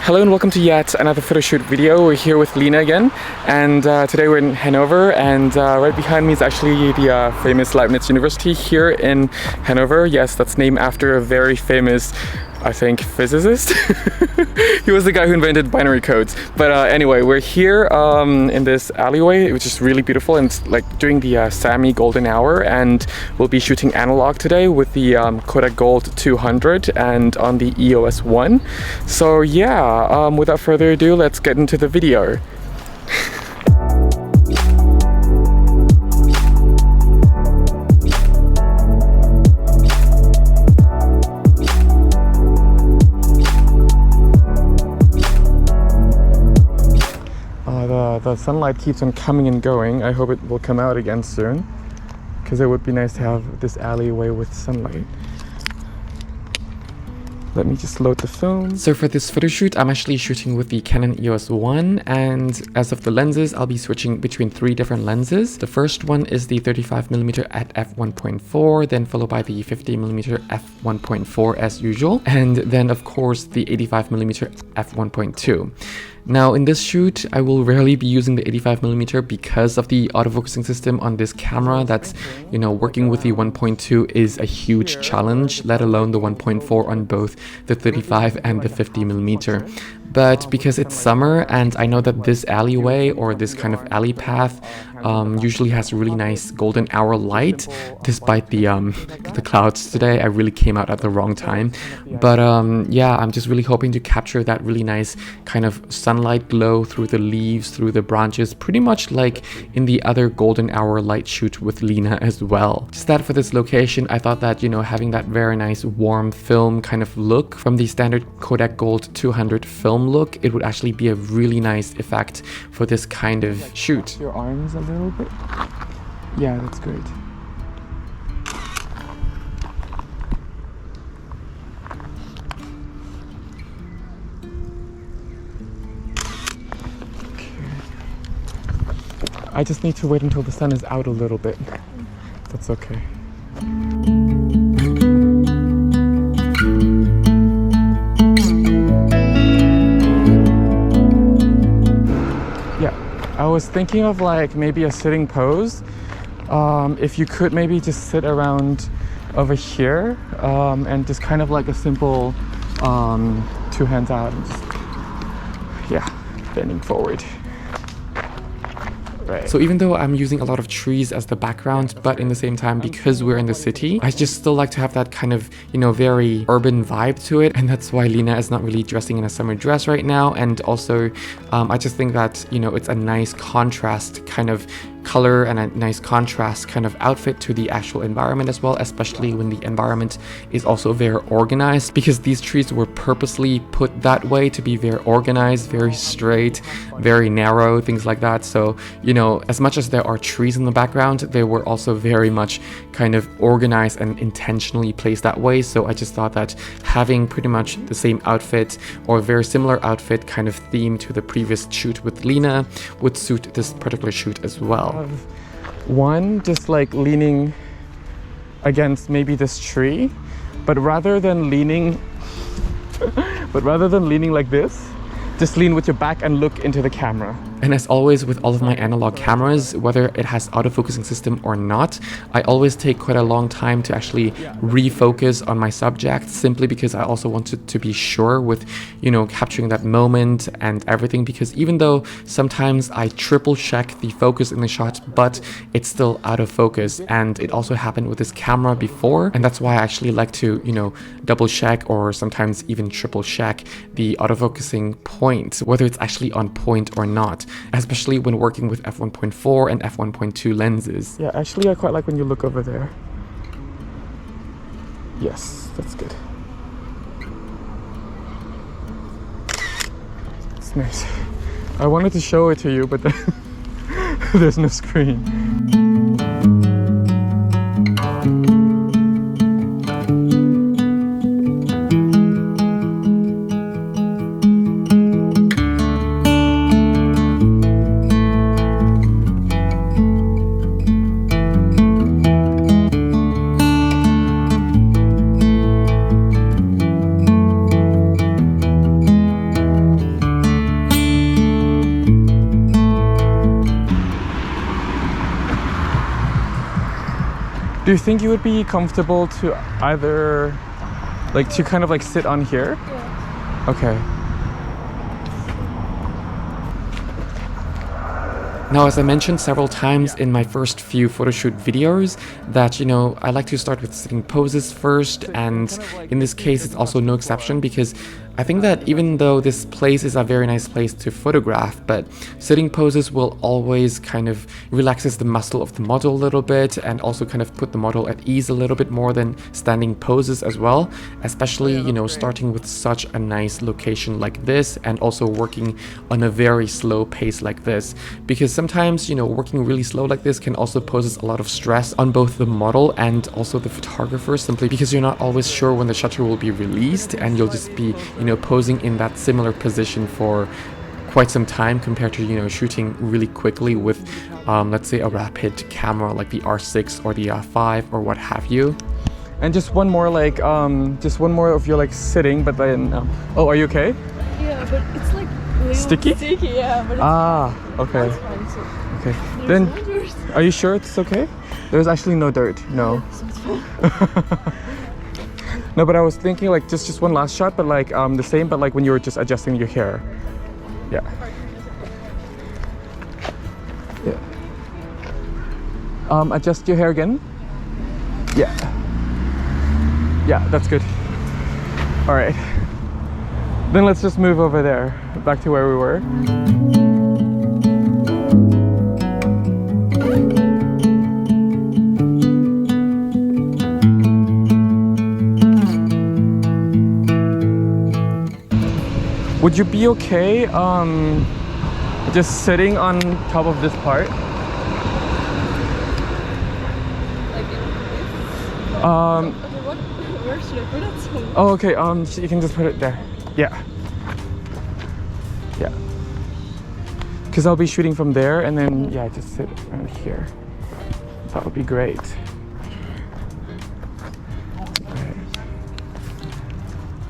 Hello and welcome to yet another photoshoot video. We're here with Lena again, and today we're in Hannover, and right behind me is actually the famous Leibniz University here in Hannover. Yes, that's named after a very famous, I think, physicist. He was the guy who invented binary codes. But anyway, we're here in this alleyway, which is really beautiful, and it's like during the Sami golden hour, and we'll be shooting analog today with the Kodak Gold 200 and on the EOS 1. So yeah, without further ado, let's get into the video. The sunlight keeps on coming and going. I hope it will come out again soon, because it would be nice to have this alleyway with sunlight. Let me just load the film. So for this photo shoot, I'm actually shooting with the Canon EOS 1, and as of the lenses, I'll be switching between 3 different lenses. The first one is the 35mm at f1.4, then followed by the 50mm f1.4 as usual, and then of course the 85mm f1.2. Now in this shoot, I will rarely be using the 85mm because of the autofocusing system on this camera. That's, you know, working with the 1.2 is a huge challenge, let alone the 1.4 on both the 35 and the 50mm. But because it's summer and I know that this alleyway or this kind of alley path usually has really nice golden hour light, despite the clouds today, I really came out at the wrong time. But yeah, I'm just really hoping to capture that really nice kind of sunlight glow through the leaves, through the branches, pretty much like in the other golden hour light shoot with Lena as well. Just that for this location, I thought that, you know, having that very nice warm film kind of look from the standard Kodak Gold 200 film look, it would actually be a really nice effect for this kind of shoot. Your arms a little bit. Yeah, that's great. I just need to wait until the sun is out a little bit. That's okay. Yeah, I was thinking of like maybe a sitting pose. If you could maybe just sit around over here and just kind of like a simple 2 hands out and just, yeah, bending forward. Right. So even though I'm using a lot of trees as the background, but in the same time, because we're in the city, I just still like to have that kind of, you know, very urban vibe to it. And that's why Lena is not really dressing in a summer dress right now. And also, I just think that, you know, it's a nice contrast kind of color and a nice contrast kind of outfit to the actual environment as well, especially when the environment is also very organized, because these trees were purposely put that way to be very organized, very straight, very narrow, things like that. So, you know, as much as there are trees in the background, they were also very much kind of organized and intentionally placed that way. So I just thought that having pretty much the same outfit or a very similar outfit kind of theme to the previous shoot with Lena would suit this particular shoot as well. One just like leaning against maybe this tree, but rather than leaning like this, just lean with your back and look into the camera. And as always with all of my analog cameras, whether it has autofocusing system or not, I always take quite a long time to actually refocus on my subject, simply because I also wanted to be sure with, you know, capturing that moment and everything, because even though sometimes I triple check the focus in the shot, but it's still out of focus. And it also happened with this camera before, and that's why I actually like to, you know, double check or sometimes even triple check the autofocusing point, whether it's actually on point or not, especially when working with f1.4 and f1.2 lenses. Yeah, actually I quite like when you look over there. Yes, that's good. It's nice. I wanted to show it to you, but there's no screen. Do you think you would be comfortable to either, like, to kind of like sit on here? Yeah. Okay. Now, as I mentioned several times in my first few photoshoot videos, that, you know, I like to start with sitting poses first, and in this case it's also no exception, because I think that even though this place is a very nice place to photograph, but sitting poses will always kind of relaxes the muscle of the model a little bit, and also kind of put the model at ease a little bit more than standing poses as well, especially, you know, starting with such a nice location like this, and also working on a very slow pace like this, because sometimes, you know, working really slow like this can also poses a lot of stress on both the model and also the photographer, simply because you're not always sure when the shutter will be released, and you'll just be, you know, posing in that similar position for quite some time compared to, you know, shooting really quickly with let's say a rapid camera like the R6 or the R5 or what have you. And just one more, like, just one more of you like sitting, but then, oh, are you okay? Yeah, but it's like really Sticky? Sticky, yeah. But it's okay. it's fine, so Okay. there's Then, no dirt. are you sure it's okay? There's actually no dirt. No. So it's fine. No, but I was thinking like just one last shot, but like the same, but like when you were just adjusting your hair. Yeah. Yeah. Adjust your hair again. Yeah. Yeah, that's good. All right. Then let's just move over there, back to where we were. Would you be okay just sitting on top of this part? Like this. Okay, What? Where should I put it? So oh, okay, you can just put it there. Yeah. Yeah. Because I'll be shooting from there, and then, yeah, just sit around here. That would be great.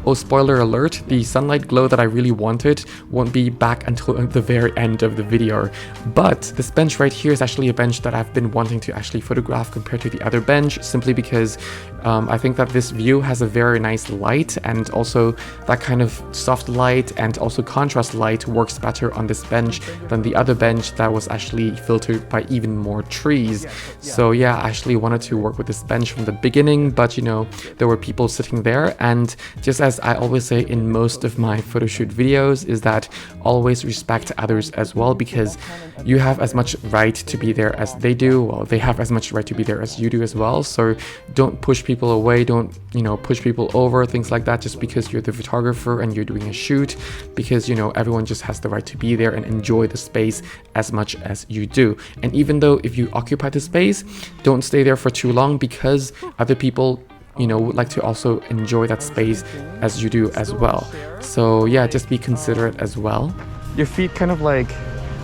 Oh, spoiler alert, the sunlight glow that I really wanted won't be back until the very end of the video. But this bench right here is actually a bench that I've been wanting to actually photograph compared to the other bench, simply because I think that this view has a very nice light, and also that kind of soft light and also contrast light works better on this bench than the other bench that was actually filtered by even more trees. So yeah, I actually wanted to work with this bench from the beginning, but you know, there were people sitting there, and just as I always say in most of my photoshoot videos, is that always respect others as well, because you have as much right to be there as they do. Well, they have as much right to be there as you do as well. So don't push people away, don't, you know, push people over, things like that, just because you're the photographer and you're doing a shoot, because, you know, everyone just has the right to be there and enjoy the space as much as you do. And even though if you occupy the space, don't stay there for too long, because other people, you know, would like to also enjoy that space as you do as well. So yeah, just be considerate as well. Your feet kind of like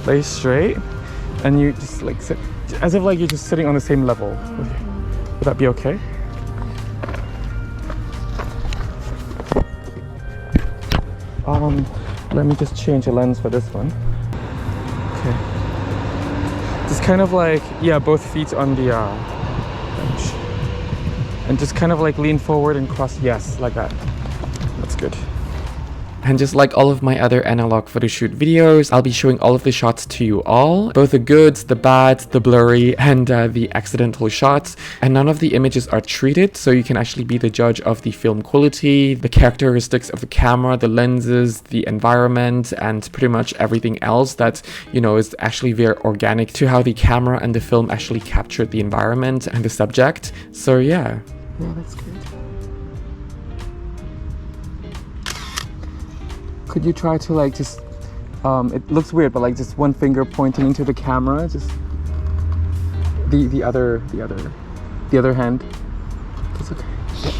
lay straight, and you just like sit as if like you're just sitting on the same level. Would that be okay? Let me just change the lens for this one. Okay. Just kind of like, yeah, both feet on the bench. And just kind of like lean forward and cross, yes, like that. That's good. And just like all of my other analog photoshoot videos, I'll be showing all of the shots to you all, both the goods, the bads, the blurry, and the accidental shots. And none of the images are treated, so you can actually be the judge of the film quality, the characteristics of the camera, the lenses, the environment, and pretty much everything else that, you know, is actually very organic to how the camera and the film actually captured the environment and the subject. So yeah. Yeah, that's good. Could you try to like just, it looks weird, but like just one finger pointing into the camera, just the other hand. It's okay. Just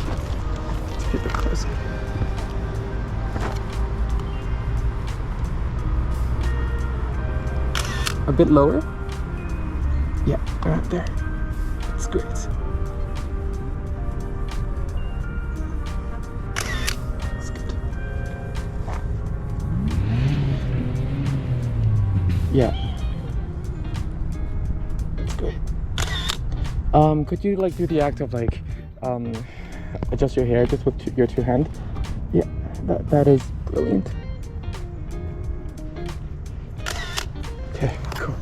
keep it close. A bit lower. Yeah, right there. That's great. Yeah. That's great. Could you like do the act of like adjust your hair just with your two hands? Yeah, that is brilliant. Okay, cool.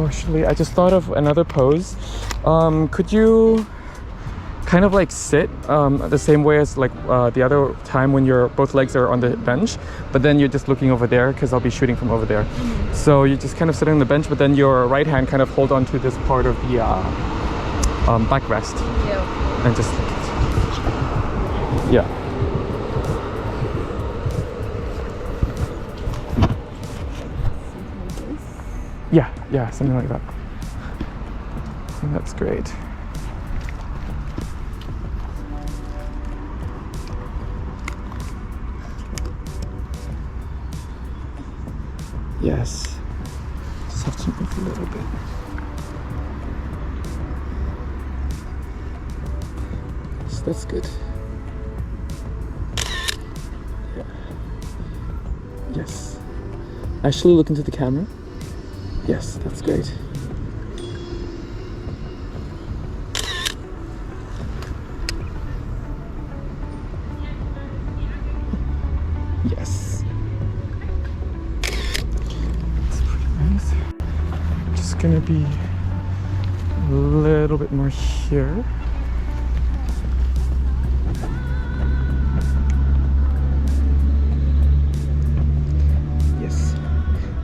Actually, I just thought of another pose. Could you kind of like sit the same way as like the other time when your both legs are on the bench, but then you're just looking over there because I'll be shooting from over there. So you just kind of sit on the bench, but then your right hand kind of hold on to this part of the backrest. Yeah. And just yeah. Yeah, something like that. So that's great. Yes. Just have to move a little bit. So that's good. Yeah. Yes. Actually look into the camera. Yes, that's great. Yes. That's pretty nice. Just gonna be a little bit more here. Yes.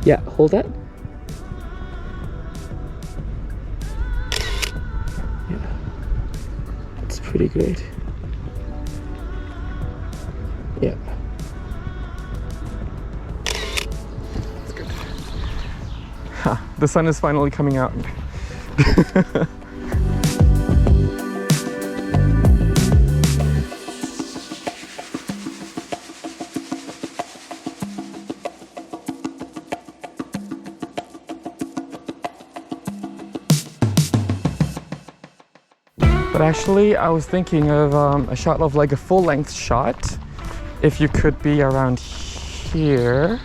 Yeah, hold that. Pretty great. Yeah. That's good. Ha, the sun is finally coming out. But actually, I was thinking of a shot of like a full-length shot. If you could be around here.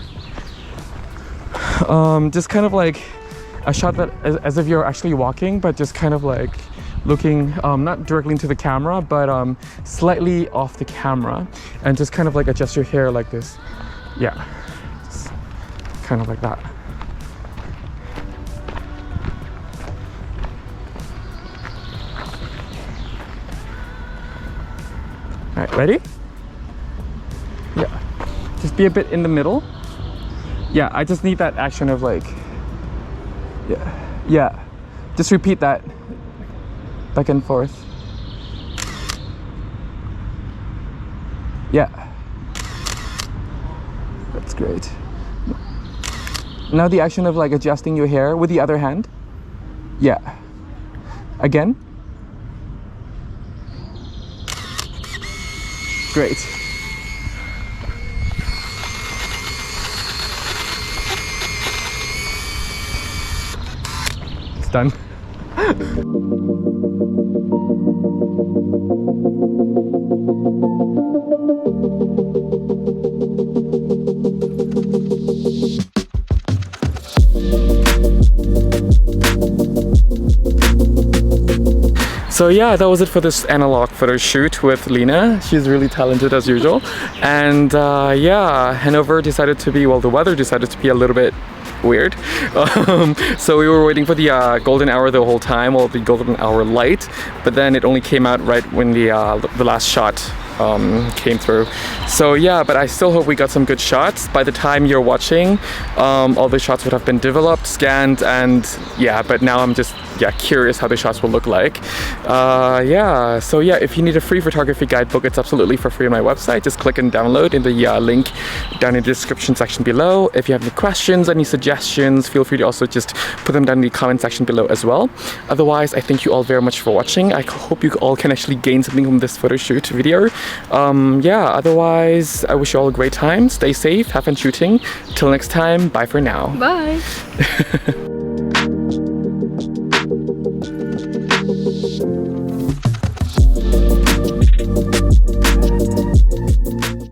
Just kind of like a shot that as if you're actually walking, but just kind of like looking not directly into the camera, but slightly off the camera. And just kind of like adjust your hair like this. Yeah, just kind of like that. All right, ready? Yeah, just be a bit in the middle. Yeah, I just need that action of like, yeah, just repeat that back and forth. Yeah, that's great. Now the action of like adjusting your hair with the other hand. Yeah, again. Great. It's done. So yeah, that was it for this analog photo shoot with Lena. She's really talented as usual. And yeah, Hannover decided to be, well, the weather decided to be a little bit weird. So we were waiting for the golden hour the whole time, or the golden hour light, but then it only came out right when the last shot came through. So yeah, but I still hope we got some good shots. By the time you're watching, all the shots would have been developed, scanned, and yeah, but now I'm just yeah, curious how the shots will look like. Yeah, so yeah, if you need a free photography guidebook, it's absolutely for free on my website. Just click and download in the link down in the description section below. If you have any questions, any suggestions, feel free to also just put them down in the comment section below as well. Otherwise, I thank you all very much for watching. I hope you all can actually gain something from this photo shoot video. Yeah, otherwise, I wish you all a great time. Stay safe, have fun shooting. Till next time, bye for now. Bye.